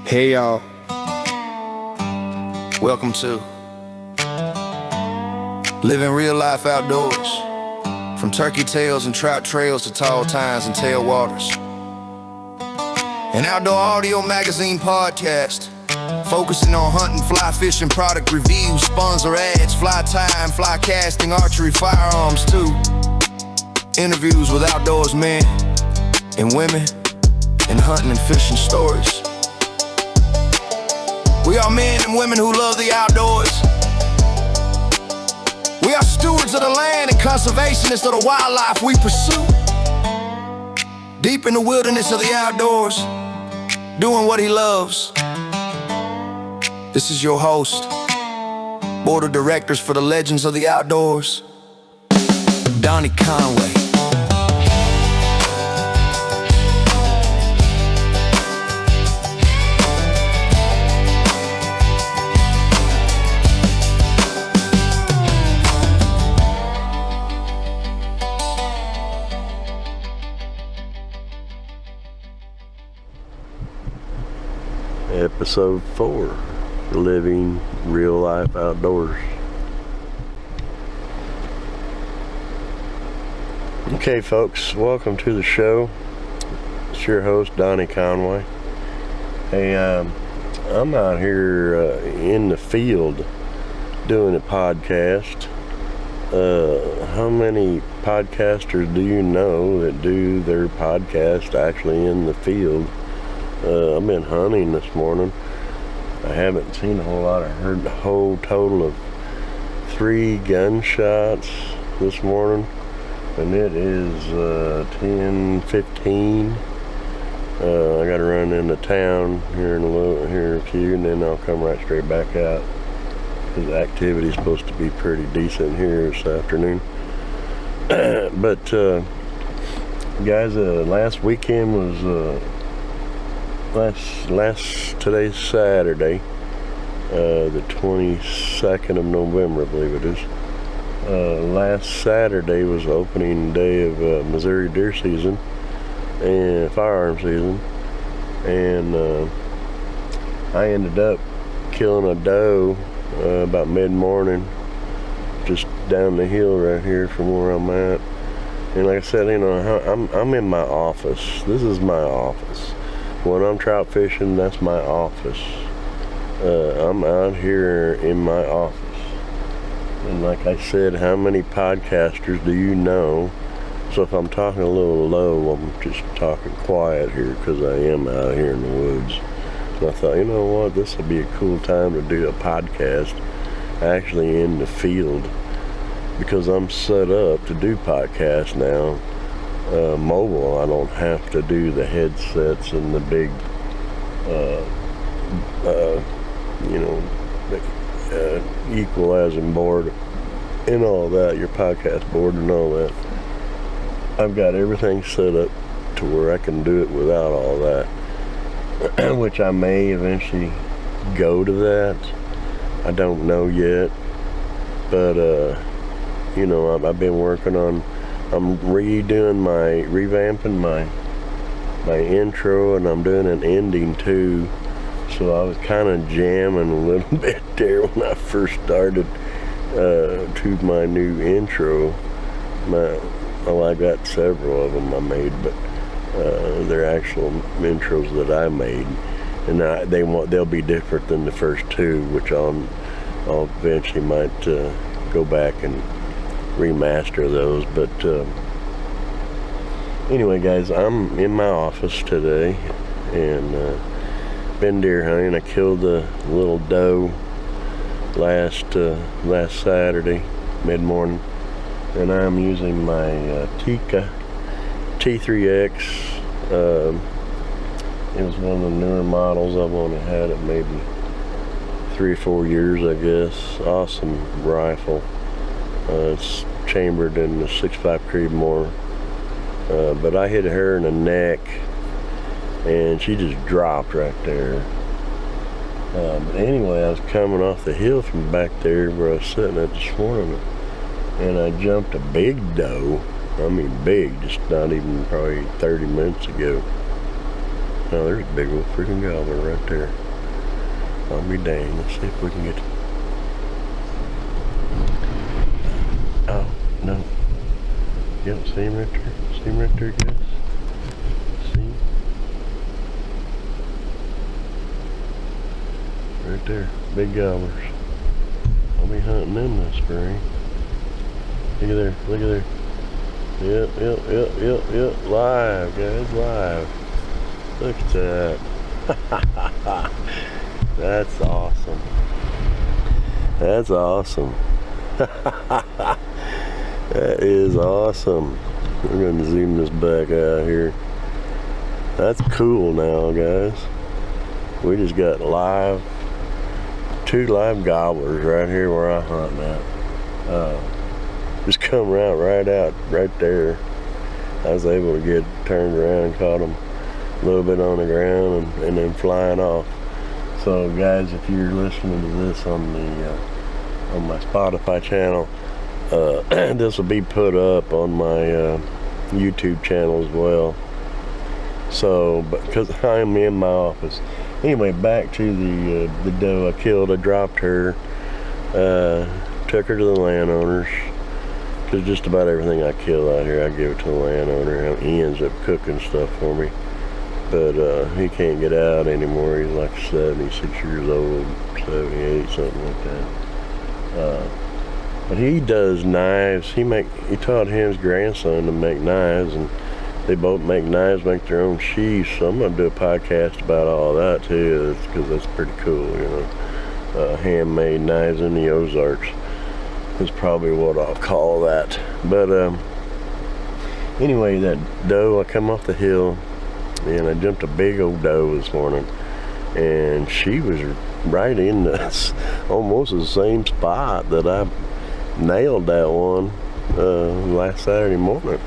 Hey y'all, welcome to Living Real Life Outdoors. From turkey tails and trout trails to tall tines and tail waters. An outdoor audio magazine podcast focusing on hunting, fly fishing, product reviews, sponsor ads, fly tying, fly casting, archery, firearms too. Interviews with outdoors men and women and hunting and fishing stories. We are men and women who love the outdoors. We are stewards of the land and conservationists of the wildlife we pursue. Deep in the wilderness of the outdoors, doing what he loves. This is your host, Board of Directors for the Legends of the Outdoors, Donnie Conway. Episode 4, Living Real Life Outdoors. Okay folks, welcome to the show. It's your host, Donnie Conway. Hey, I'm out here in the field doing a podcast. How many podcasters do you know that do their podcast actually in the field? I've been hunting this morning. I haven't seen a whole lot. I heard the whole total of 3 gunshots this morning, and it is 10:15. I got to run into town here in a few, and then I'll come right straight back out because the activity is supposed to be pretty decent here this afternoon. But guys, last weekend was. Today's Saturday, the 22nd of November, I believe it is. Last Saturday was the opening day of Missouri deer season and firearm season, and I ended up killing a doe about mid-morning, just down the hill right here from where I'm at. And like I said, you know, I'm in my office. This is my office. When I'm trout fishing, that's my office. I'm out here in my office. And like I said, how many podcasters do you know? So if I'm talking a little low, I'm just talking quiet here because I am out here in the woods. And I thought, you know what, this would be a cool time to do a podcast actually in the field, because I'm set up to do podcasts now. Mobile. I don't have to do the headsets and the big equalizing board and all that, your podcast board and all that. I've got everything set up to where I can do it without all that, which I may eventually go to that. I don't know yet, but I've been working on. I'm revamping my intro, and I'm doing an ending too. So I was kind of jamming a little bit there when I first started to my new intro. I got several of them I made, but they're actual intros that I made, and they'll be different than the first 2, which I'll eventually might go back and remaster those. But anyway guys, I'm in my office today and been deer hunting. I killed a little doe last Saturday mid-morning, and I'm using my Tika T3X. It was one of the newer models. I've only had it maybe 3 or 4 years, I guess. Awesome rifle. It's chambered in the 6.5 Creedmoor, but I hit her in the neck and she just dropped right there. But anyway, I was coming off the hill from back there where I was sitting at this morning, and I jumped a big doe. I mean big, just not even probably 30 minutes ago. Oh, there's a big old freaking gobbler right there. I'll be dang. Let's see if we can get. Oh, no. Yep, see him right there? See him right there, guys? See him? Right there. Big gobblers. I'll be hunting them this spring. Look at there. Look at there. Yep. Live, guys. Live. Look at that. That's awesome. That's awesome. That is awesome. We're going to zoom this back out here. That's cool now, guys. We just got two live gobblers right here where I hunt at. Just come right out right there. I was able to get turned around and caught them a little bit on the ground and then flying off. So guys, if you're listening to this on my Spotify channel, this will be put up on my YouTube channel as well. So, because I'm in my office. Anyway, back to the doe I killed. I dropped her, took her to the landowners. Because just about everything I kill out here, I give it to the landowner. He ends up cooking stuff for me. But he can't get out anymore. He's like 76 years old, 78, something like that. But he does knives. He taught his grandson to make knives, and they both make knives, make their own sheaths. So I'm gonna do a podcast about all that too, because that's pretty cool, you know. Handmade knives in the Ozarks is probably what I'll call that. But anyway, that doe, I come off the hill, and I jumped a big old doe this morning, and she was right in this, almost the same spot that I nailed that one last Saturday morning,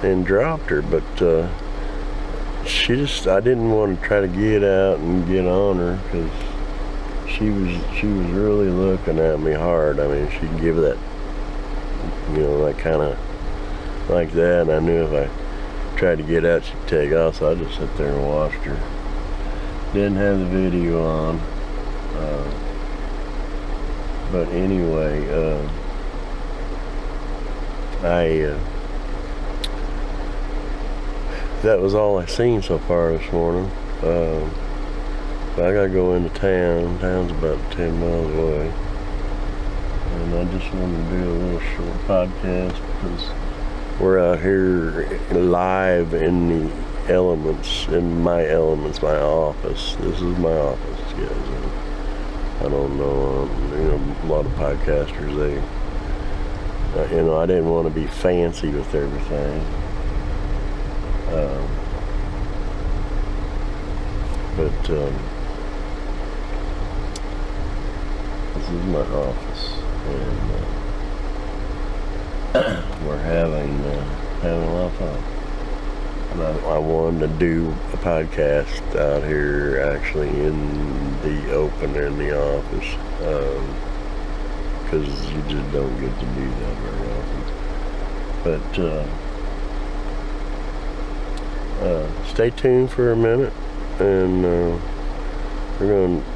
and dropped her. But I didn't want to try to get out and get on her, because she was really looking at me hard. I mean, she'd give that, you know, like kind of like that, and I knew if I tried to get out, she'd take off, so I just sat there and watched her. Didn't have the video on, but anyway, that was all I seen so far this morning. But I gotta go into town. Town's about 10 miles away, and I just wanted to do a little short podcast because we're out here live in the elements, my office. This is my office, guys. I don't know, you know, a lot of podcasters, you know, I didn't want to be fancy with everything. But this is my office, and we're having a lot of fun. And I wanted to do a podcast out here, actually in the open in the office, because you just don't get to do that very often. But stay tuned for a minute, and we're going to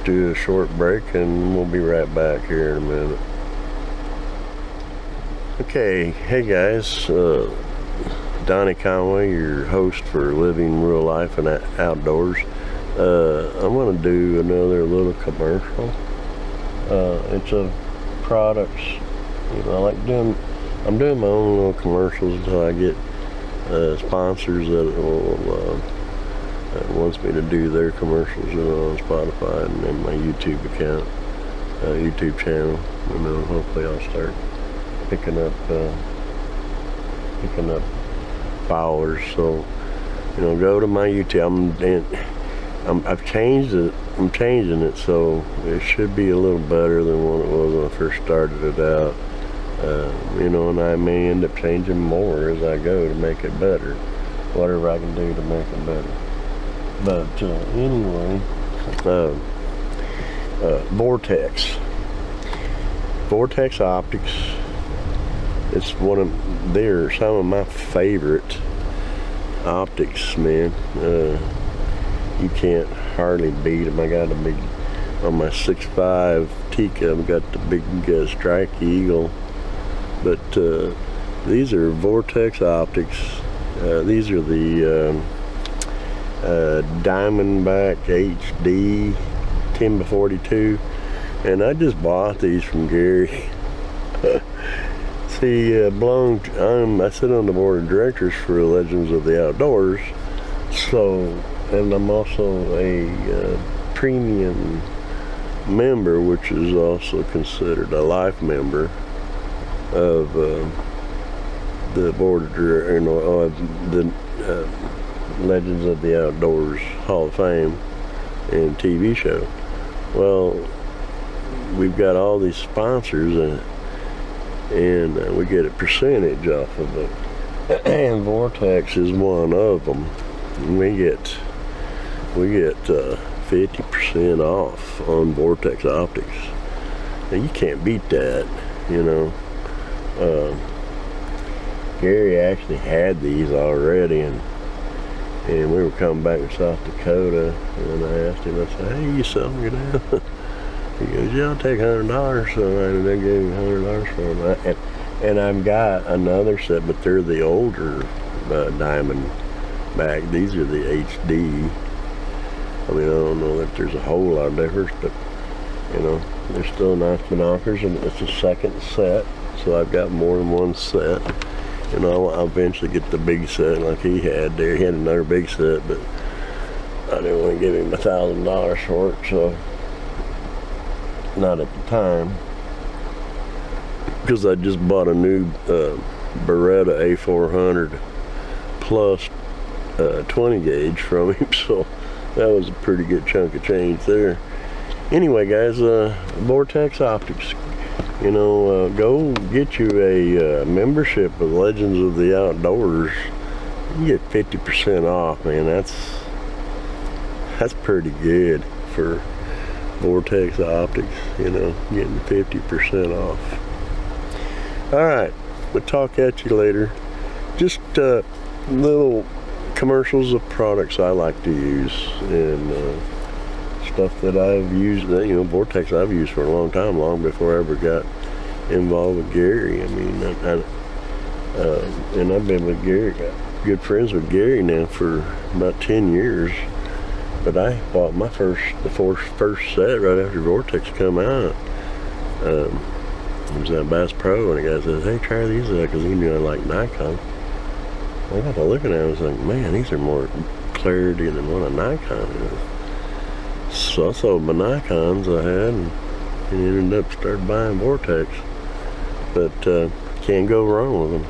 do a short break, and we'll be right back here in a minute. Okay, hey guys, Donnie Conway, your host for Living Real Life and Outdoors. I'm going to do another little commercial. It's a products, you know, I'm doing my own little commercials until I get sponsors that wants me to do their commercials, you know, on Spotify and in my YouTube account, YouTube channel. You know, hopefully I'll start picking up followers. So, you know, go to my YouTube. I've changed it. I'm changing it, so it should be a little better than what it was when I first started it out. You know, and I may end up changing more as I go to make it better. Whatever I can do to make it better. But anyway, Vortex Optics. It's they're some of my favorite optics, man. You can't hardly beat them. I got a big, on my 6.5 Tika, I've got the big Strike Eagle. But these are Vortex optics. These are the Diamondback HD 10x42. And I just bought these from Gary. See, I sit on the board of directors for Legends of the Outdoors. So, and I'm also a premium member, which is also considered a life member of the board of directors, the Legends of the Outdoors Hall of Fame and TV show. Well, we've got all these sponsors, and we get a percentage off of it, and Vortex is one of them. And we get 50% off on Vortex optics. Now, you can't beat that, you know. Gary actually had these already, and we were coming back to South Dakota, and I asked him, I said, "Hey, you selling your now?" He goes, "Yeah, I'll take $100." So I gave him $100 for them. And I've got another set, but they're the older Diamondback. These are the HD. I mean, I don't know that there's a whole lot of difference, but you know, they're still nice binoculars, and it's a second set. So I've got more than one set. You know, I'll eventually get the big set like he had there. He had another big set, but I didn't want to give him $1,000 for it, so not at the time. Because I just bought a new Beretta A400 plus 20 gauge from him, so that was a pretty good chunk of change there. Anyway, guys, Vortex Optics. You know, go get you a membership with Legends of the Outdoors. You get 50% off, man. That's pretty good for Vortex Optics. You know, getting 50% off. All right, we'll talk at you later. Just little commercials of products I like to use, and stuff that I've used, you know, Vortex I've used for a long time, long before I ever got involved with Gary. I mean, and I've been with Gary, got good friends with Gary now for about 10 years. But I bought my first set right after Vortex come out. It was at Bass Pro, and the guy says, "Hey, try these out," because he knew I like Nikon. I got to looking at it, I was like, man, these are more clarity than what a Nikon is. So I sold my Nikons I had, and ended up started buying Vortex. But can't go wrong with them.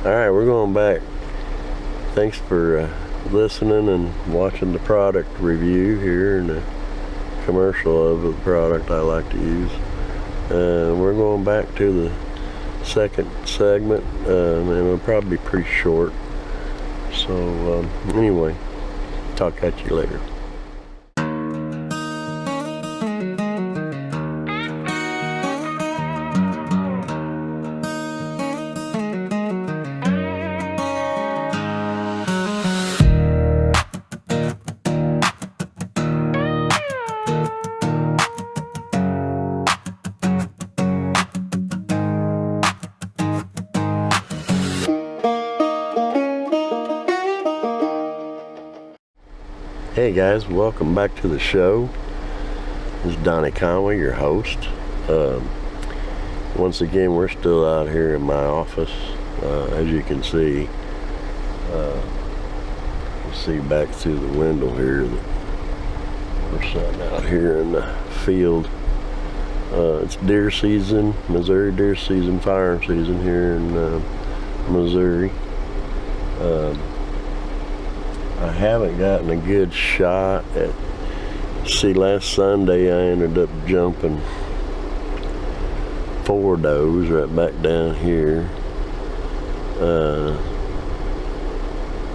All right, we're going back. Thanks for listening and watching the product review here and the commercial of the product I like to use. We're going back to the second segment, and it'll probably be pretty short. So anyway, talk at you later. Hey guys, welcome back to the show. This is Donnie Conway, your host. Once again, we're still out here in my office. As you can see, you see back through the window here that we're sitting out here in the field. It's deer season, Missouri deer season, firearm season here in Missouri. I haven't gotten a good shot at, see, last Sunday I ended up jumping 4 does right back down here.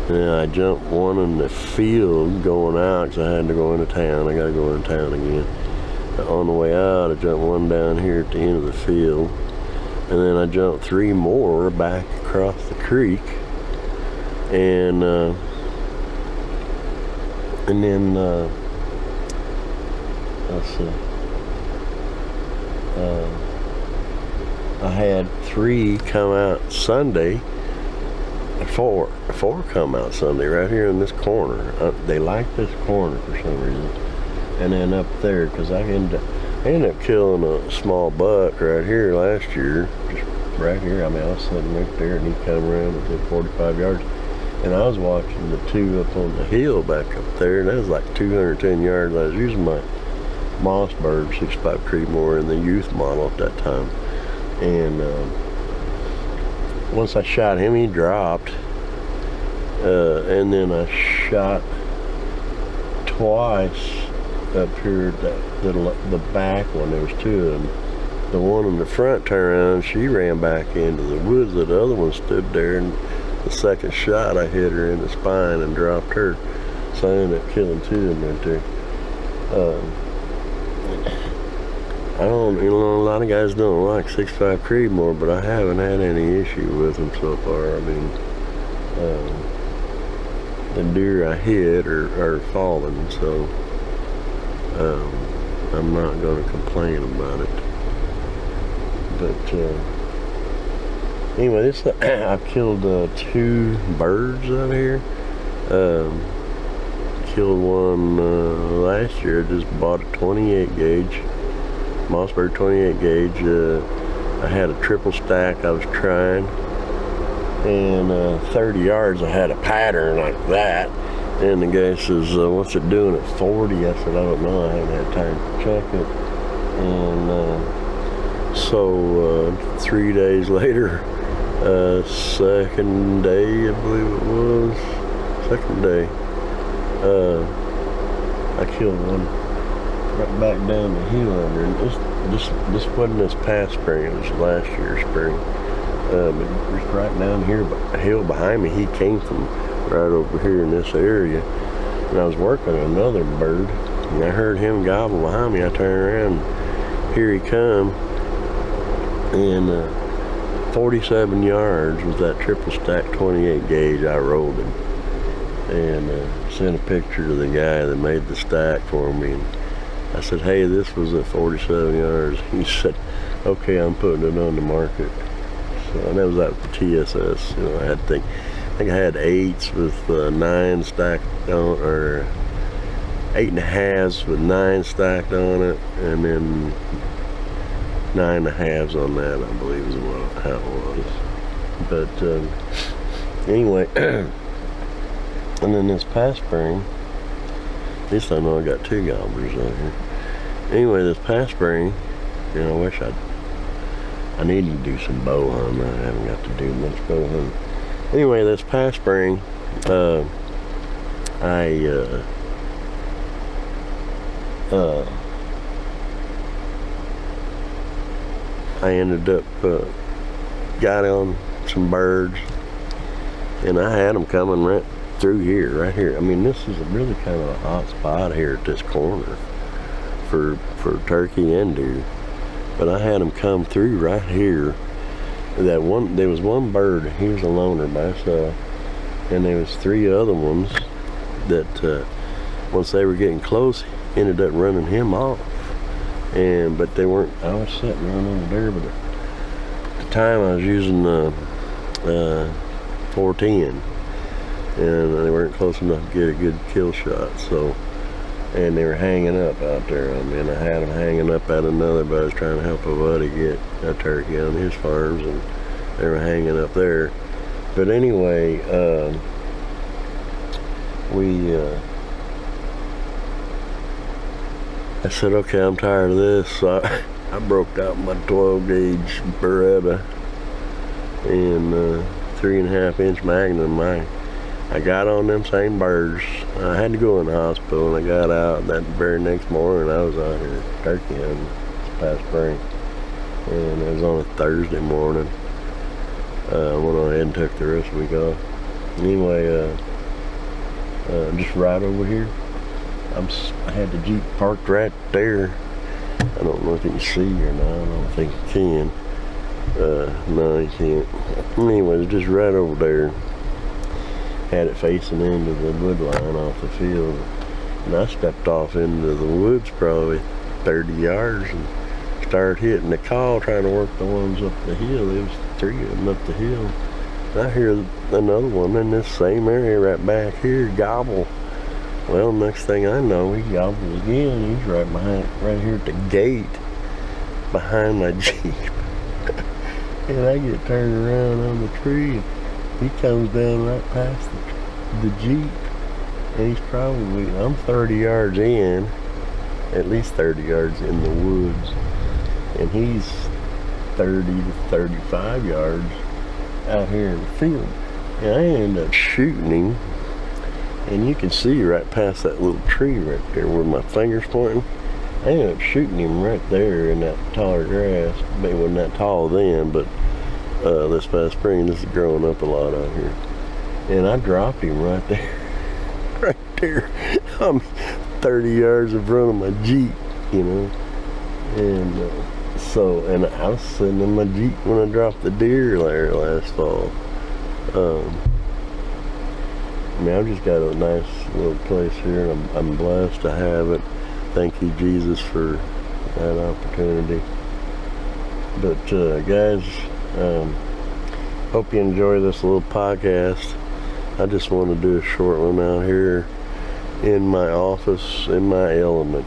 And I jumped one in the field going out because I had to go into town. I got to go into town again. On the way out, I jumped one down here at the end of the field. And then I jumped 3 more back across the creek. and then let's see. I had 3 come out Sunday. Four come out Sunday right here in this corner. They like this corner for some reason. And then up there, because I ended up killing a small buck right here last year, just right here. I mean, I was sitting right there, and he come around and did 45 yards. And I was watching the 2 up on the hill back up there, and that was like 210 yards. I was using my Mossberg 6.5 Creedmoor in the youth model at that time. And once I shot him, he dropped. And then I shot twice up here at the back one. There was 2 of them. The one in the front turned around, she ran back into the woods. The other one stood there, and the second shot I hit her in the spine and dropped her. So I ended up killing 2 of them right there. I don't, a lot of guys don't like 6.5 Creedmoor, but I haven't had any issue with them so far. I mean, the deer I hit are falling, so I'm not going to complain about it. But anyway, this I killed 2 birds out here. Killed one last year. Just bought a 28 gauge. Mossberg 28 gauge. I had a triple stack I was trying, and 30 yards I had a pattern like that, and the guy says, what's it doing at 40? I said, I don't know, I haven't had time to check it. And so 3 days later, second day I believe it was, second day, I killed one right back down the hill under, and this wasn't this past spring, it was last year's spring. But just right down here, the hill behind me, he came from right over here in this area, and I was working another bird, and I heard him gobble behind me. I turned around, and here he come, and 47 yards with that triple stack 28 gauge. I rolled him, and sent a picture to the guy that made the stack for me. And I said, hey, this was at 47 yards. He said, okay, I'm putting it on the market. So, and that was at the TSS. You know, I think I had 8s with 9 stacked on, or 8.5s with 9 stacked on it, and then 9.5s on that, I believe is how it was. But anyway, and then this past spring, at least I know I got 2 gobblers out here. Anyway, this past spring, you know, I need to do some bow hunting. I haven't got to do much bow hunting. Anyway, this past spring, I ended up got on some birds, and I had them coming right through here, right here. I mean, this is really kind of a hot spot here at this corner for turkey and deer. But I had them come through right here. There was one bird, he was a loner by himself, and there was 3 other ones that once they were getting close, ended up running him off. But they weren't. I was sitting right over there, but at the time I was using 410, and they weren't close enough to get a good kill shot. So. And they were hanging up out there on me, and I had them hanging up at another buddy trying to help a buddy get a turkey on his farms, and they were hanging up there. But anyway, I said, okay, I'm tired of this. So I broke out my 12 gauge Beretta and 3.5 inch Magnum. I got on them same birds. I had to go in the hospital, and I got out that very next morning. I was out here turkey hunting this past spring, and it was on a Thursday morning. I went on ahead and took the rest of the week off. Anyway, just right over here, I had the Jeep parked right there. I don't know if you can see or not. I don't think you can. No, you can't. Anyway, it's just right over there. had it facing into the wood line off the field. And I stepped off into the woods probably 30 yards and started hitting the call, trying to work the ones up the hill. There was 3 of them up the hill. And I hear another one in this same area right back here gobble. Well, next thing I know, he gobbles again. He's right here at the gate behind my Jeep. And I get turned around on the tree, and he comes down right past the Jeep. And he's probably, I'm 30 yards in, at least 30 yards in the woods. And he's 30 to 35 yards out here in the field. And I end up shooting him. And you can see right past that little tree right there where my finger's pointing. I ended up shooting him right there in that taller grass. It wasn't that tall then, but this past spring, this is growing up a lot out here. And I dropped him right there. Right there. I'm 30 yards in front of my Jeep, you know. And and I was sitting in my Jeep when I dropped the deer there last fall. I mean, I've just got a nice little place here, and I'm blessed to have it. Thank you, Jesus, for that opportunity. But guys, hope you enjoy this little podcast. I just want to do a short one out here in my office, in my element.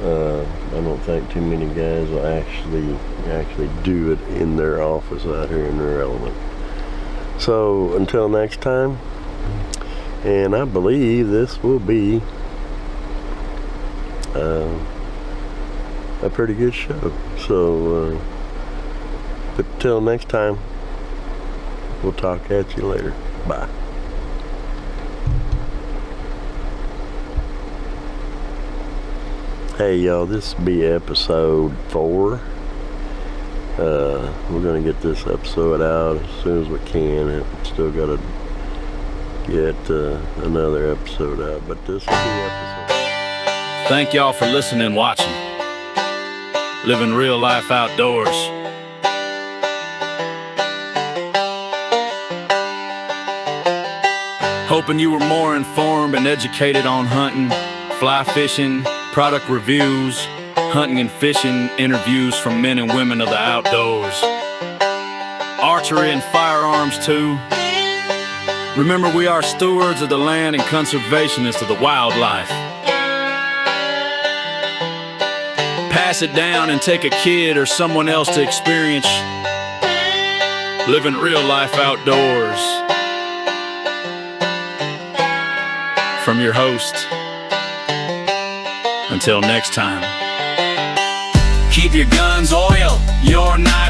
I don't think too many guys will actually do it in their office out here in their element. So until next time, and I believe this will be a pretty good show. So, but till next time, we'll talk at you later. Bye. Hey y'all, this will be episode 4. We're gonna get this episode out as soon as we can. And still gotta get another episode out, but this will be episode. Thank y'all for listening and watching. Living real life outdoors. Hoping you were more informed and educated on hunting, fly fishing, product reviews, hunting and fishing, interviews from men and women of the outdoors. Archery and firearms too. Remember, we are stewards of the land and conservationists of the wildlife. Pass it down and take a kid or someone else to experience living real life outdoors. From your host, until next time. Keep your guns oiled, your knife